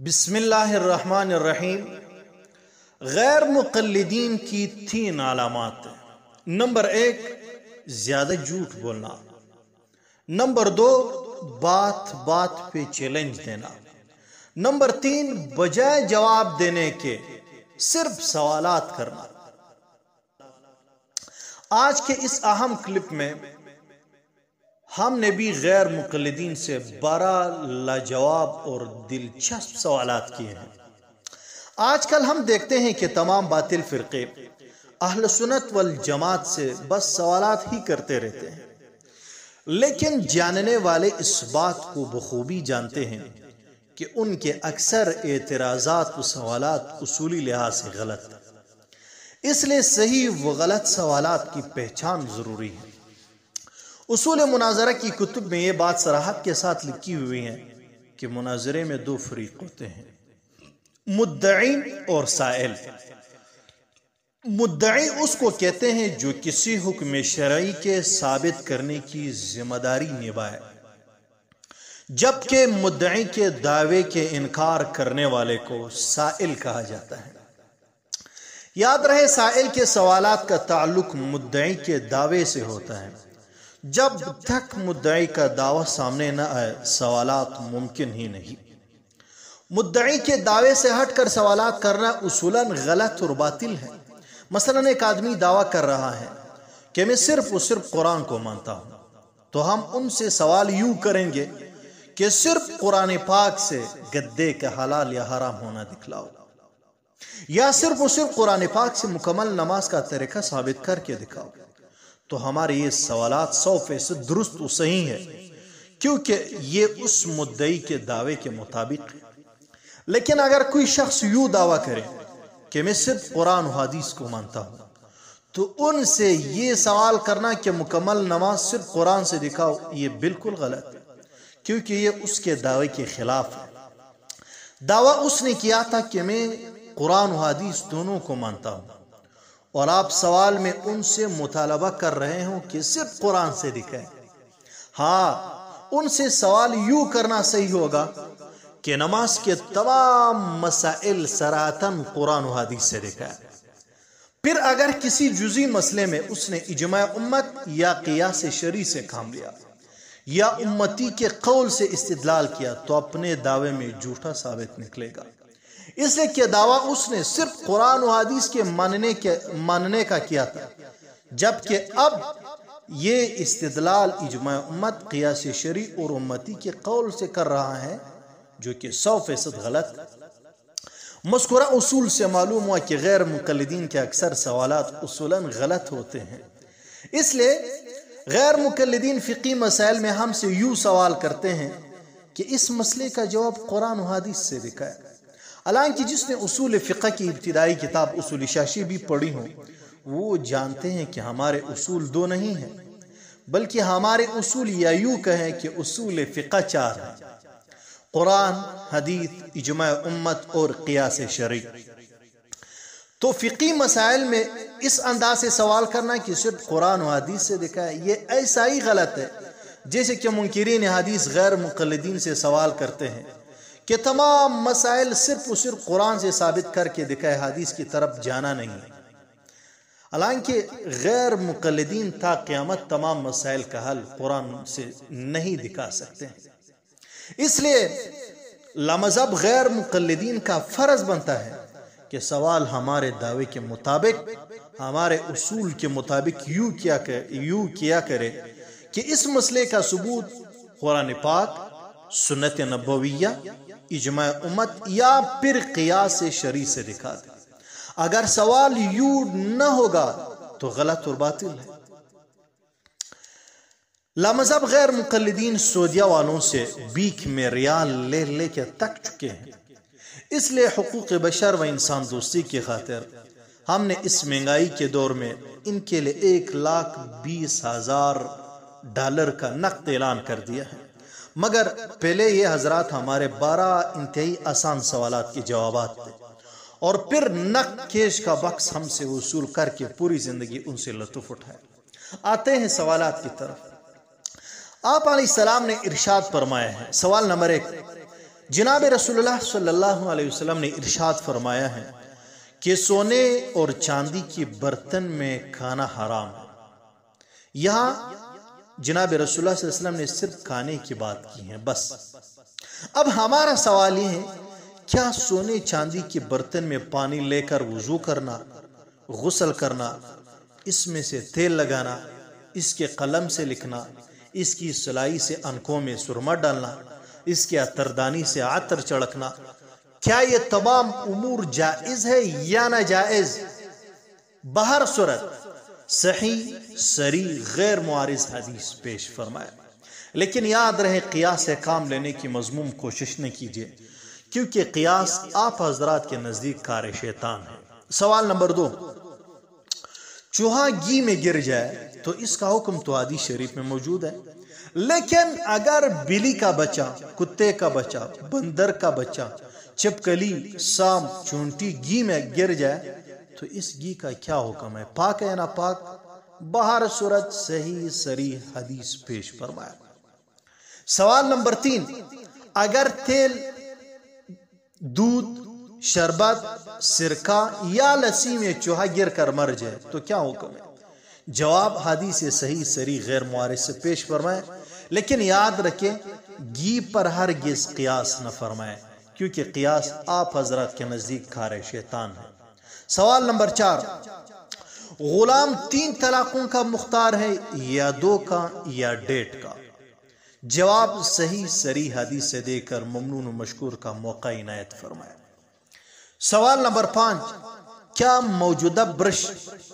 بسم اللہ الرحمن الرحیم۔ غیر مقلدین کی 3 علامات ہیں۔ نمبر 1، زیادہ جھوٹ بولنا۔ نمبر 2، بات بات پہ چیلنج دینا۔ نمبر 3، بجائے جواب دینے کے صرف سوالات کرنا۔ آج کے اس اہم کلپ میں ہم نے بھی غیر مقلدین سے 12 لاجواب اور دلچسپ سوالات کیے ہیں۔ آج کل ہم دیکھتے ہیں کہ تمام باطل فرقے اہل سنت والجماعت سے بس سوالات ہی کرتے رہتے ہیں، لیکن جاننے والے اس بات کو بخوبی جانتے ہیں کہ ان کے اکثر اعتراضات و سوالات اصولی لحاظ سے غلط ہیں۔ اس لیے صحیح و غلط سوالات کی پہچان ضروری ہے۔ اصول مناظرہ کی کتب میں یہ بات صراحت کے ساتھ لکھی ہوئی ہے کہ مناظرے میں 2 فریق ہوتے ہیں، مدعی اور سائل۔ مدعی اس کو کہتے ہیں جو کسی حکم شرعی کے ثابت کرنے کی ذمہ داری نبھائے، جبکہ مدعی کے دعوے کے انکار کرنے والے کو سائل کہا جاتا ہے۔ یاد رہے، سائل کے سوالات کا تعلق مدعی کے دعوے سے ہوتا ہے۔ جب تک مدعی کا دعویٰ سامنے نہ آئے سوالات ممکن ہی نہیں۔ مدعی کے دعوے سے ہٹ کر سوالات کرنا اصولاً غلط اور باطل ہے۔ مثلاً ایک آدمی دعویٰ کر رہا ہے کہ میں صرف قرآن کو مانتا ہوں، تو ہم ان سے سوال یوں کریں گے کہ صرف قرآن پاک سے گدے کا حلال یا حرام ہونا دکھلاؤ، یا صرف قرآن پاک سے مکمل نماز کا طریقہ ثابت کر کے دکھاؤ۔ تو ہمارے یہ سوالات 100% درست و صحیح ہے، کیونکہ یہ اس مدعی کے دعوے کے مطابق ہے۔ لیکن اگر کوئی شخص یوں دعویٰ کرے کہ میں صرف قرآن و حدیث کو مانتا ہوں، تو ان سے یہ سوال کرنا کہ مکمل نماز صرف قرآن سے دکھاؤ، یہ بالکل غلط ہے، کیونکہ یہ اس کے دعوے کے خلاف ہے۔ دعویٰ اس نے کیا تھا کہ میں قرآن و حدیث دونوں کو مانتا ہوں، اور آپ سوال میں ان سے مطالبہ کر رہے ہوں کہ صرف قرآن سے دکھائیں۔ ہاں، ان سے سوال یوں کرنا صحیح ہوگا کہ نماز کے تمام مسائل صراحتاً قرآن و حدیث سے دکھائیں۔ پھر اگر کسی جزئی مسئلے میں اس نے اجماع امت یا قیاس شرعی سے کام لیا یا امتی کے قول سے استدلال کیا، تو اپنے دعوے میں جھوٹا ثابت نکلے گا، اس لیے کہ دعویٰ اس نے صرف قرآن و حدیث کے ماننے کا کیا تھا، جبکہ اب یہ استدلال اجماع امت، قیاس شرعی اور امتی کے قول سے کر رہا ہے، جو کہ 100% غلط ہے۔ مذکورہ اصول سے معلوم ہوا کہ غیر مقلدین کے اکثر سوالات اصولاً غلط ہوتے ہیں۔ اس لیے غیر مقلدین فقہی مسائل میں ہم سے یوں سوال کرتے ہیں کہ اس مسئلے کا جواب قرآن و حدیث سے دکھائے۔ حالانکہ جس نے اصول فقہ کی ابتدائی کتاب اصول شاشی بھی پڑھی ہو، وہ جانتے ہیں کہ ہمارے اصول 2 نہیں ہیں، بلکہ ہمارے اصول یا یوں کہیں کہ اصول فقہ 4 ہیں: قرآن، حدیث، اجماع امت اور قیاس شرعی۔ تو فقہی مسائل میں اس انداز سے سوال کرنا کہ صرف قرآن و حدیث سے دکھائے، یہ ایسا ہی غلط ہے جیسے کہ منکرین حدیث غیر مقلدین سے سوال کرتے ہیں کہ تمام مسائل صرف قرآن سے ثابت کر کے دکھائے، حدیث کی طرف جانا نہیں۔ حالانکہ غیر مقلدین تا قیامت تمام مسائل کا حل قرآن سے نہیں دکھا سکتے ہیں۔ اس لیے لامذہب غیر مقلدین کا فرض بنتا ہے کہ سوال ہمارے دعوے کے مطابق، ہمارے اصول کے مطابق یوں کیا کرے کہ اس مسئلے کا ثبوت قرآن پاک، سنت نبویہ، اجماع امت یا پھر قیاس شرعی سے دکھا دے۔ اگر سوال یوں نہ ہوگا تو غلط اور باطل ہے۔ لامذہب غیر مقلدین سعودیہ والوں سے بھیک میں ریال لے لے کے تک چکے ہیں۔ اس لیے حقوق بشر و انسان دوستی کی خاطر ہم نے اس مہنگائی کے دور میں ان کے لیے $1,20,000 کا نقد اعلان کر دیا ہے۔ مگر پہلے یہ حضرات ہمارے 12 انتہائی آسان سوالات کے جوابات دے، اور پھر نقد کیش کا بکس ہم سے وصول کر کے پوری زندگی ان سے لطف اٹھائے۔ آتے ہیں سوالات کی طرف۔ آپ علیہ السلام نے ارشاد فرمایا ہے، سوال نمبر 1، جناب رسول اللہ صلی اللہ علیہ وسلم نے ارشاد فرمایا ہے کہ سونے اور چاندی کے برتن میں کھانا حرام ہے۔ یہاں جناب رسول اللہ صلی اللہ علیہ وسلم نے صرف کھانے کی بات کی ہے بس۔ اب ہمارا سوال یہ ہے، کیا سونے چاندی کے برتن میں پانی لے کر وضو کرنا، غسل کرنا، اس میں سے تیل لگانا، اس کے قلم سے لکھنا، اس کی سلائی سے انکوں میں سرما ڈالنا، اس کے عطردانی سے عطر چڑکنا، کیا یہ تمام امور جائز ہے یا ناجائز؟ بہر صورت صحیح صریح غیر معارض حدیث پیش فرمایا، لیکن یاد رہے قیاس سے کام لینے کی مذموم کوشش نہ کیجیے، کیونکہ قیاس آپ حضرات کے نزدیک کار شیطان ہے۔ سوال نمبر 2، چوہا گھی میں گر جائے تو اس کا حکم تو حدیث شریف میں موجود ہے، لیکن اگر بلی کا بچہ، کتے کا بچہ، بندر کا بچہ، چھپکلی، سام، چونٹی گھی میں گر جائے تو اس گھی کا کیا حکم ہے؟ پاک ہے یا ناپاک؟ بہر صورت صحیح صریح حدیث پیش فرمایا۔ سوال نمبر 3، اگر تیل، دودھ، شربت، سرکہ یا لسی میں چوہا گر کر مر جائے تو کیا حکم ہے؟ جواب حدیث صحیح صریح غیر معارض سے پیش فرمائے، لیکن یاد رکھیں گھی پر ہرگز قیاس نہ فرمائے، کیونکہ قیاس آپ حضرات کے نزدیک کار شیطان ہے۔ سوال نمبر 4، غلام 3 طلاقوں کا مختار ہے یا 2 کا یا 1.5 کا؟ جواب صحیح صریح حدیث سے دے کر ممنون و مشکور کا موقع عنایت فرمایا۔ سوال نمبر 5، کیا موجودہ برش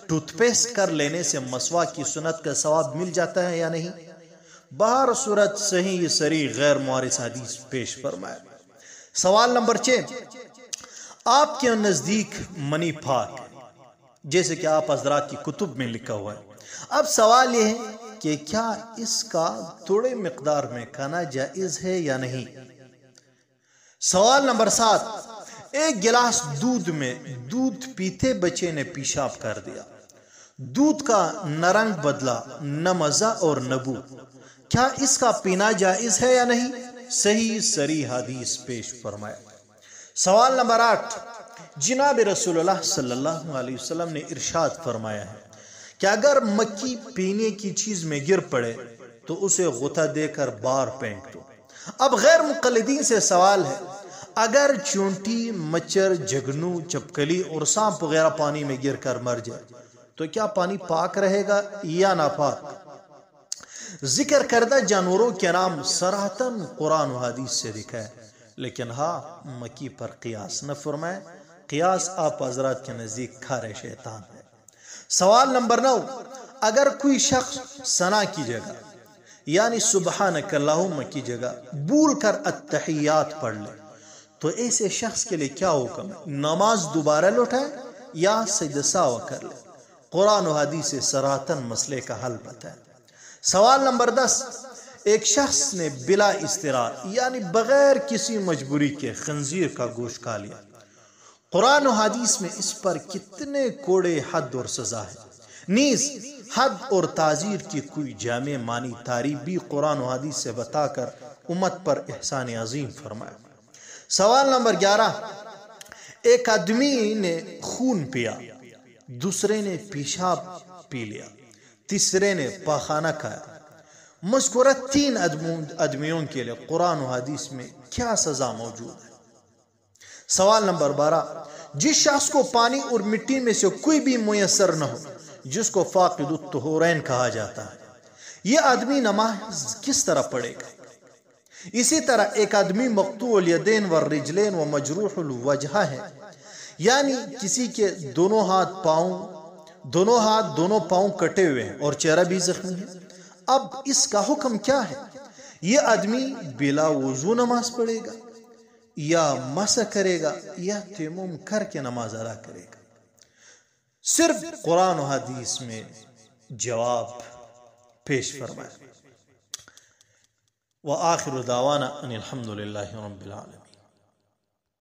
ٹوتھ پیسٹ کر لینے سے مسواک کی سنت کا ثواب مل جاتا ہے یا نہیں؟ بہر صورت صحیح صریح غیر معارض حدیث پیش فرمایا۔ سوال نمبر 6، آپ کے نزدیک منی پاک ہے، جیسے کہ آپ حضرات کی کتب میں لکھا ہوا ہے۔ اب سوال یہ ہے کہ کیا اس کا تھوڑے مقدار میں کھانا جائز ہے یا نہیں؟ سوال نمبر 7، ایک گلاس دودھ میں دودھ پیتے بچے نے پیشاب کر دیا، دودھ کا نہ رنگ بدلا، نہ مزہ اور نہ بو، کیا اس کا پینا جائز ہے یا نہیں؟ صحیح صریح حدیث پیش فرمایا۔ سوال نمبر 8، جناب رسول اللہ صلی اللہ علیہ وسلم نے ارشاد فرمایا ہے کہ اگر مکھی پینے کی چیز میں گر پڑے تو اسے غوطہ دے کر باہر پھینک دو۔ اب غیر مقلدین سے سوال ہے، اگر چونٹی، مچھر، جھگنو، چپکلی اور سانپ وغیرہ پانی میں گر کر مر جائے تو کیا پانی پاک رہے گا یا ناپاک؟ ذکر کردہ جانوروں کے نام صراحتاً قرآن و حدیث سے لکھا ہے، لیکن ہاں مکھی پر قیاس نہ فرمائے، قیاس آپ حضرات کے نزدیک کار شیطان ہے۔ سوال نمبر 9، اگر کوئی شخص ثنا کی جگہ یعنی سبحانک اللہم کی جگہ بھول کر التحیات پڑھ لے تو ایسے شخص کے لیے کیا حکم ہے؟ نماز دوبارہ لوٹائے یا سجدہ سہو کر لے؟ قرآن و حدیث سے صراحتاً مسئلے کا حل بتائے۔ سوال نمبر 10، ایک شخص نے بلا اضطرار یعنی بغیر کسی مجبوری کے خنزیر کا گوشت کھا لیا، قرآن و حدیث میں اس پر کتنے کوڑے حد اور سزا ہے؟ نیز حد اور تعزیر کی کوئی جامع معنی تعریف بھی قرآن و حدیث سے بتا کر امت پر احسان عظیم فرمایا۔ سوال نمبر 11، ایک آدمی نے خون پیا، دوسرے نے پیشاب پی لیا، تیسرے نے پاخانہ کھایا، مذکورہ 3 آدمیوں کے لیے قرآن و حدیث میں کیا سزا موجود ہے؟ سوال نمبر 12، جس شخص کو پانی اور مٹی میں سے کوئی بھی میسر نہ ہو، جس کو فاقد الطہورین کہا جاتا ہے، یہ آدمی نماز کس طرح پڑھے گا؟ اسی طرح ایک آدمی مقطوع الیدین والرجلین و مجروح الوجہ ہے، یعنی کسی کے دونوں ہاتھ دونوں پاؤں کٹے ہوئے ہیں اور چہرہ بھی زخمی ہے۔ اب اس کا حکم کیا ہے؟ یہ آدمی بلا وضو نماز پڑھے گا یا مسح کرے گا یا تیمم کر کے نماز ادا کرے گا؟ صرف قرآن و حدیث میں جواب پیش فرمایا۔ وآخر دعوانا ان الحمد للہ رب العالمین۔